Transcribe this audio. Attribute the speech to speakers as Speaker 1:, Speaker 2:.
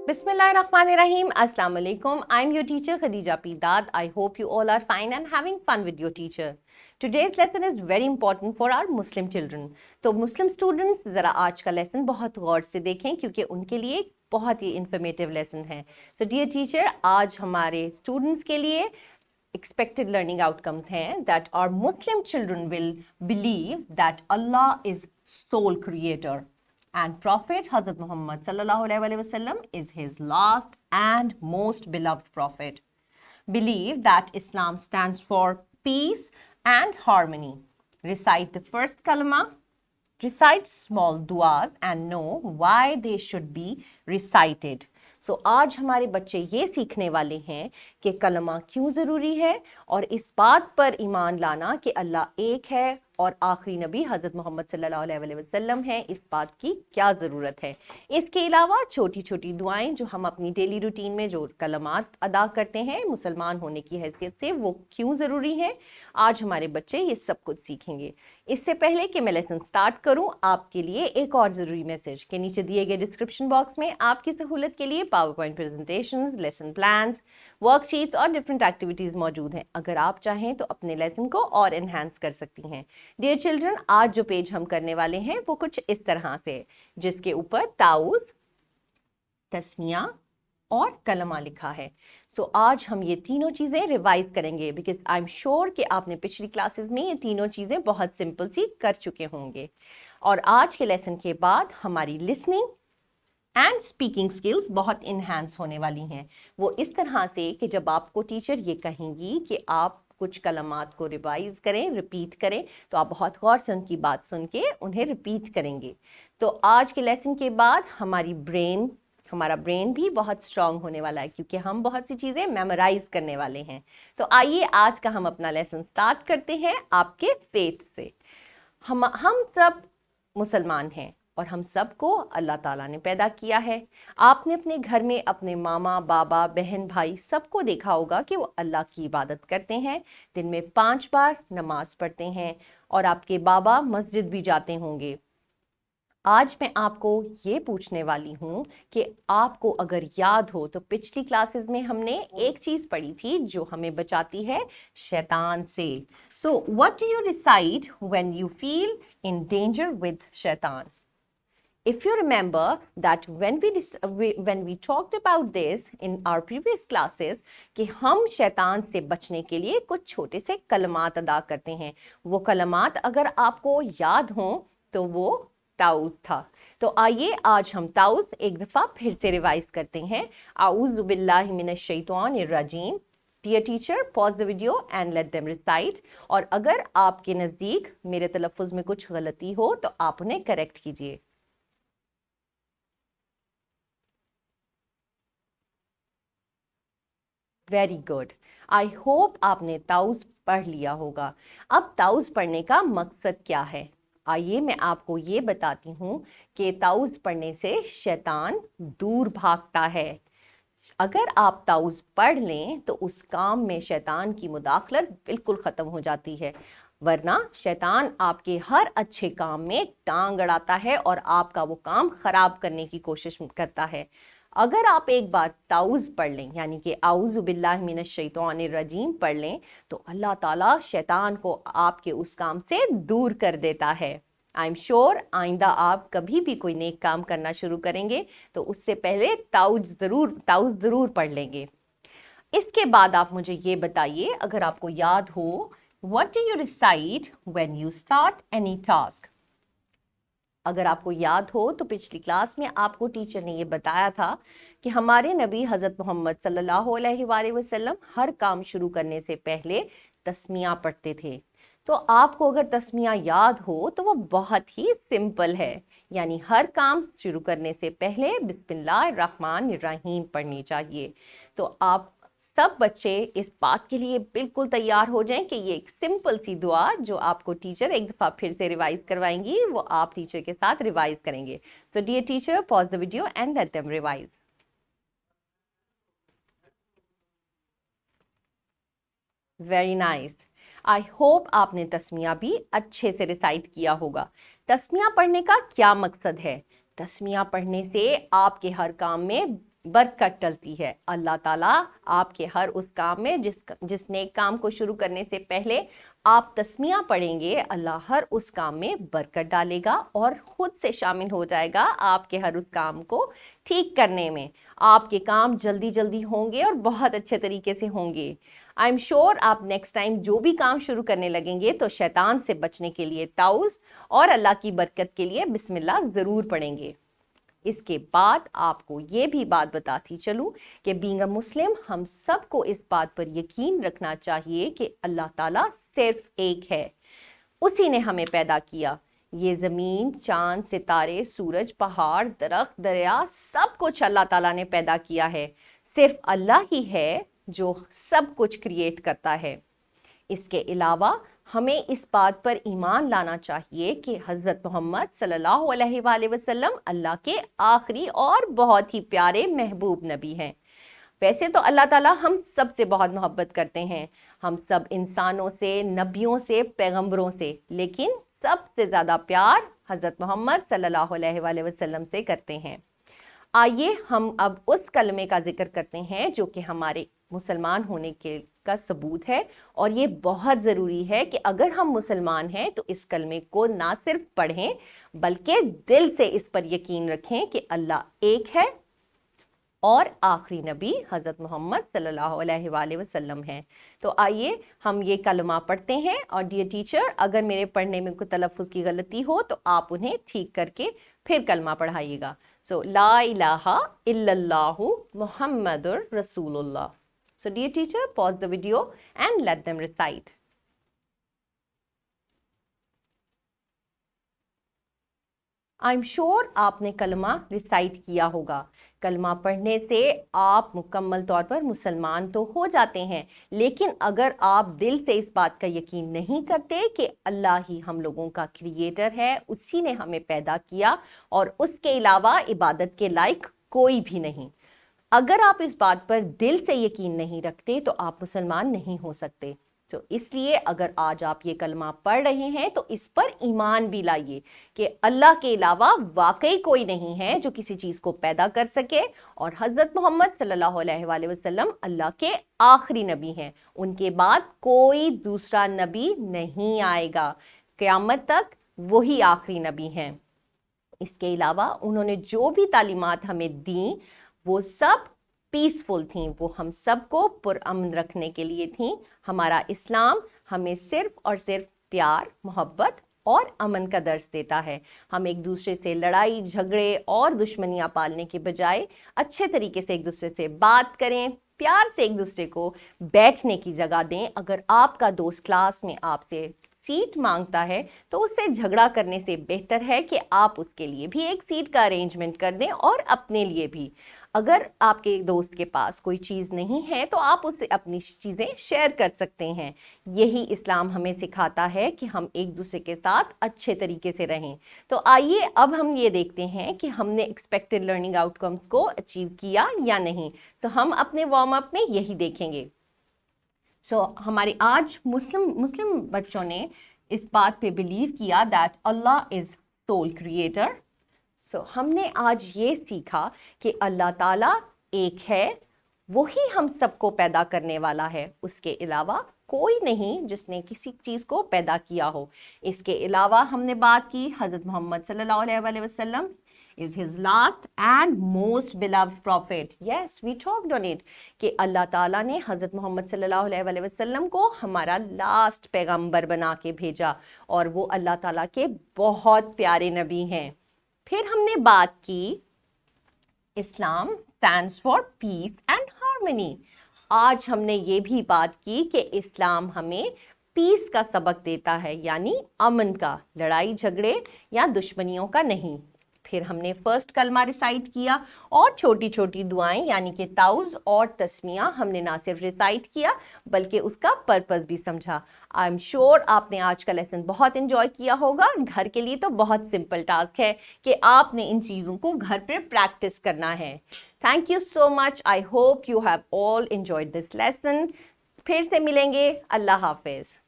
Speaker 1: Bismillahirrahmanirrahim. Assalamu alaikum. I'm your teacher Khadija Pidad. I hope you all are fine and having fun with your teacher. Today's lesson is very important for our Muslim children. तो Muslim students ज़रा आज का lesson बहुत गौर से देखें क्योंकि उनके लिए बहुत ही informative lesson है. So dear teacher, आज हमारे students के लिए expected learning outcomes हैं that our Muslim children will believe that Allah is sole creator. And Prophet Hazrat Muhammad sallallahu alaihi wasallam is his last and most beloved prophet. Believe that Islam stands for peace and harmony. Recite the first kalma. Recite small duas and know why they should be recited. So आज हमारे बच्चे ये सीखने वाले हैं कि कलमा क्यों ज़रूरी है और इस बात पर ईमान लाना कि अल्लाह एक है और आखिरी नबी हज़रत मोहम्मद सल्लल्लाहु अलैहि वसल्लम है, इस बात की क्या ज़रूरत है. इसके अलावा छोटी छोटी दुआएं जो हम अपनी डेली रूटीन में जो कलमात अदा करते हैं मुसलमान होने की हैसियत से, वो क्यों ज़रूरी है. आज हमारे बच्चे ये सब कुछ सीखेंगे. इससे पहले कि मैं लेसन स्टार्ट करूं, आपके लिए एक और ज़रूरी मैसेज के नीचे दिए गए डिस्क्रिप्शन बॉक्स में आपकी सहूलत के लिए power point presentations, lesson plans, worksheets और डिफरेंट एक्टिविटीज़ मौजूद हैं. अगर आप चाहें तो अपने लेसन को और एनहांस कर सकती हैं. डियर चिल्ड्रन, आज जो पेज हम करने वाले हैं वो कुछ इस तरह से है, जिसके ऊपर ताउज़, तस्मिया और कलमा लिखा है. सो आज हम ये तीनों चीज़ें रिवाइज करेंगे बिकॉज आई एम श्योर कि आपने पिछली क्लासेस में ये तीनों चीज़ें बहुत सिंपल सी कर चुके होंगे. और आज के लेसन के बाद हमारी लिसनिंग एंड स्पीकिंग स्किल्स बहुत इन्हांस होने वाली हैं. वो इस तरह से कि जब आपको टीचर ये कहेंगी कि आप कुछ कलमात को रिवाइज करें, रिपीट करें, तो आप बहुत गौर से उनकी बात सुन के उन्हें रिपीट करेंगे. तो आज के लेसन के बाद हमारा ब्रेन भी बहुत स्ट्रांग होने वाला है क्योंकि हम बहुत सी चीज़ें मेमोराइज करने वाले हैं. तो आइए आज का हम अपना लेसन स्टार्ट करते हैं आपके फेथ से. हम सब मुसलमान हैं और हम सबको अल्लाह ताला ने पैदा किया है. आपने अपने घर में अपने मामा, बाबा, बहन, भाई सबको देखा होगा कि वो अल्लाह की इबादत करते हैं, दिन में 5 बार नमाज पढ़ते हैं और आपके बाबा मस्जिद भी जाते होंगे. आज मैं आपको ये पूछने वाली हूँ कि आपको अगर याद हो तो पिछली क्लासेस में हमने एक चीज़ पढ़ी थी जो हमें बचाती है शैतान से. So what do you decide when you feel in danger with शैतान? If you remember that when we talked about this in our previous classes कि हम शैतान से बचने के लिए कुछ छोटे से कलमात अदा करते हैं. वो कलमात अगर आपको याद हों तो वो ताउज़ था. तो आइए आज हम ताउज़ एक दफ़ा फिर से रिवाइज करते हैं. आऊज़ु बिल्लाहि मिनश शैतानिर रजीम. Dear teacher, pause the video and let them recite. और अगर आपके नज़दीक मेरे तलफ़ुज़ में कुछ गलती हो तो आप उन्हें करेक्ट कीजिए. Very good. आई होप आपने ताउज़ पढ़ लिया होगा. अब ताउज़ पढ़ने का मकसद क्या है? आइए मैं आपको ये बताती हूँ कि ताउज़ पढ़ने से शैतान दूर भागता है. अगर आप ताउज़ पढ़ लें तो उस काम में शैतान की मुदाखलत बिल्कुल ख़त्म हो जाती है, वरना शैतान आपके हर अच्छे काम में टांग अड़ाता है और आपका वो काम ख़राब करने की कोशिश करता है. अगर आप एक बार ताउज़ पढ़ लें यानी कि आऊज़ु बिल्लाहि मिनश शैतानिर रजीम पढ़ लें तो अल्लाह ताला शैतान को आपके उस काम से दूर कर देता है. आई एम श्योर आइंदा आप कभी भी कोई नेक काम करना शुरू करेंगे तो उससे पहले ताउज़ ज़रूर पढ़ लेंगे. इसके बाद आप मुझे ये बताइए, अगर आपको याद हो, what do you decide when you start any task? अगर आपको याद हो तो पिछली क्लास में आपको टीचर ने ये बताया था कि हमारे नबी हज़रत मोहम्मद सल्लल्लाहु अलैहि वसल्लम हर काम शुरू करने से पहले तस्मिया पढ़ते थे. तो आपको अगर तस्मिया याद हो तो वो बहुत ही सिंपल है, यानी हर काम शुरू करने से पहले बिस्मिल्लाहिर्रहमानिर्रहीम पढ़नी चाहिए. तो आप सब बच्चे इस बात के लिए बिल्कुल तैयार हो जाएं कि ये एक सिंपल सी दुआ जो आपको टीचर एक दफ़ा फिर से रिवाइज करवाएंगी वो आप टीचर के साथ रिवाइज करेंगे. So dear teacher, pause the video and let them revise. Very nice. I hope आपने तस्मिया भी अच्छे से रिसाइट किया होगा. तस्मिया पढ़ने का क्या मकसद है? तस्मिया पढ़ने से आपके हर काम में बरकत टलती है। अल्लाह ताला आपके हर उस काम में जिस नेक काम को शुरू करने से पहले आप तस्मिया पढ़ेंगे, अल्लाह हर उस काम में बरकत डालेगा और खुद से शामिल हो जाएगा आपके हर उस काम को ठीक करने में। आपके काम जल्दी जल्दी होंगे और बहुत अच्छे तरीके से होंगे। आई एम श्योर आप नेक्स्ट टाइम जो भी काम शुरू करने लगेंगे तो शैतान से बचने के लिए ताउज़ और अल्लाह की बरकत के लिए बिस्मिल्लाह ज़रूर पढ़ेंगे। इसके बाद आपको ये भी बात बताती चलूं कि बीइंग अ मुस्लिम हम सबको इस बात पर यकीन रखना चाहिए कि अल्लाह ताला सिर्फ एक है। उसी ने हमें पैदा किया। ये ज़मीन, चांद, सितारे, सूरज, पहाड़, दरख्त, दरिया, सब कुछ अल्लाह ताला ने पैदा किया है। सिर्फ अल्लाह ही है जो सब कुछ क्रिएट करता है। इसके अलावा हमें इस बात पर ईमान लाना चाहिए कि हज़रत मोहम्मद सल्लल्लाहु अलैहि वसल्लम अल्लाह के आखिरी और बहुत ही प्यारे महबूब नबी हैं। वैसे तो अल्लाह ताला हम सब से बहुत मोहब्बत करते हैं, हम सब इंसानों से, नबियों से, पैगंबरों से, लेकिन सबसे ज़्यादा प्यार हज़रत मोहम्मद सल्लल्लाहु अलैहि वसल्लम से करते हैं। आइए हम अब उस कलमे का जिक्र करते हैं जो कि हमारे मुसलमान होने का सबूत है, और ये बहुत ज़रूरी है कि अगर हम मुसलमान हैं तो इस कलमे को ना सिर्फ पढ़ें बल्कि दिल से इस पर यकीन रखें कि अल्लाह एक है और आखिरी नबी हज़रत मोहम्मद सल्लल्लाहु अलैहि वसल्लम हैं। तो आइए हम ये कलमा पढ़ते हैं, और डियर टीचर अगर मेरे पढ़ने में कोई तलफ़्फ़ुज़ की गलती हो तो आप उन्हें ठीक करके फिर कलमा पढ़ाइएगा। सो ला इलाहा इल्लल्लाहु मुहम्मदुर रसूलुल्लाह। So dear teacher, pause the video and let them recite. I'm sure आपने कलमा रिसाइट किया होगा। कलमा पढ़ने से आप मुकम्मल तौर पर मुसलमान तो हो जाते हैं, लेकिन अगर आप दिल से इस बात का यकीन नहीं करते कि अल्लाह ही हम लोगों का क्रिएटर है, उसी ने हमें पैदा किया और उसके अलावा इबादत के लायक कोई भी नहीं, अगर आप इस बात पर दिल से यकीन नहीं रखते तो आप मुसलमान नहीं हो सकते। तो इसलिए अगर आज आप ये कलमा पढ़ रहे हैं तो इस पर ईमान भी लाइए कि अल्लाह के अलावा वाकई कोई नहीं है जो किसी चीज़ को पैदा कर सके, और हज़रत मोहम्मद सल्लल्लाहु अलैहि वसल्लम अल्लाह के आखिरी नबी हैं। उनके बाद कोई दूसरा नबी नहीं आएगा, क़यामत तक वही आखिरी नबी हैं। इसके अलावा उन्होंने जो भी तालीमात हमें दी वो सब पीसफुल थी, वो हम सबको पुरअमन रखने के लिए थी। हमारा इस्लाम हमें सिर्फ और सिर्फ प्यार, मोहब्बत और अमन का दर्स देता है। हम एक दूसरे से लड़ाई झगड़े और दुश्मनियां पालने के बजाय अच्छे तरीके से एक दूसरे से बात करें, प्यार से एक दूसरे को बैठने की जगह दें। अगर आपका दोस्त क्लास में आपसे सीट मांगता है तो उससे झगड़ा करने से बेहतर है कि आप उसके लिए भी एक सीट का अरेंजमेंट कर दें, और अपने लिए भी। अगर आपके दोस्त के पास कोई चीज़ नहीं है तो आप उससे अपनी चीज़ें शेयर कर सकते हैं। यही इस्लाम हमें सिखाता है कि हम एक दूसरे के साथ अच्छे तरीके से रहें। तो आइए अब हम ये देखते हैं कि हमने एक्सपेक्टेड लर्निंग आउटकम्स को अचीव किया या नहीं। सो हम अपने वार्म अप में यही देखेंगे। हमारे आज मुस्लिम बच्चों ने इस बात पे बिलीव किया that Allah is sole creator. हमने आज ये सीखा कि अल्लाह ताला एक है, वही हम सबको पैदा करने वाला है, उसके अलावा कोई नहीं जिसने किसी चीज़ को पैदा किया हो। इसके अलावा हमने बात की हज़रत मोहम्मद सल्लल्लाहु अलैहि वसल्लम is his last and most beloved prophet. Yes, we talked on it कि अल्लाह ताला ने हज़रत मोहम्मद सल्लल्लाहु अलैहि वसल्लम को हमारा लास्ट पैगंबर बना के भेजा, और वो अल्लाह ताला के बहुत प्यारे नबी हैं। फिर हमने बात की Islam stands for peace and harmony. आज हमने ये भी बात की कि इस्लाम हमें पीस का सबक देता है, यानी अमन का, लड़ाई झगड़े या दुश्मनियों का नहीं। फिर हमने फर्स्ट कलमा रिसाइट किया, और छोटी छोटी दुआएं यानी कि ताउज़ और तस्मिया हमने ना सिर्फ रिसाइट किया बल्कि उसका पर्पस भी समझा। आई एम श्योर आपने आज का लेसन बहुत एंजॉय किया होगा। घर के लिए तो बहुत सिंपल टास्क है कि आपने इन चीज़ों को घर पर प्रैक्टिस करना है। Thank you so much. I hope you have all enjoyed this lesson. फिर से मिलेंगे। अल्लाह हाफिज़।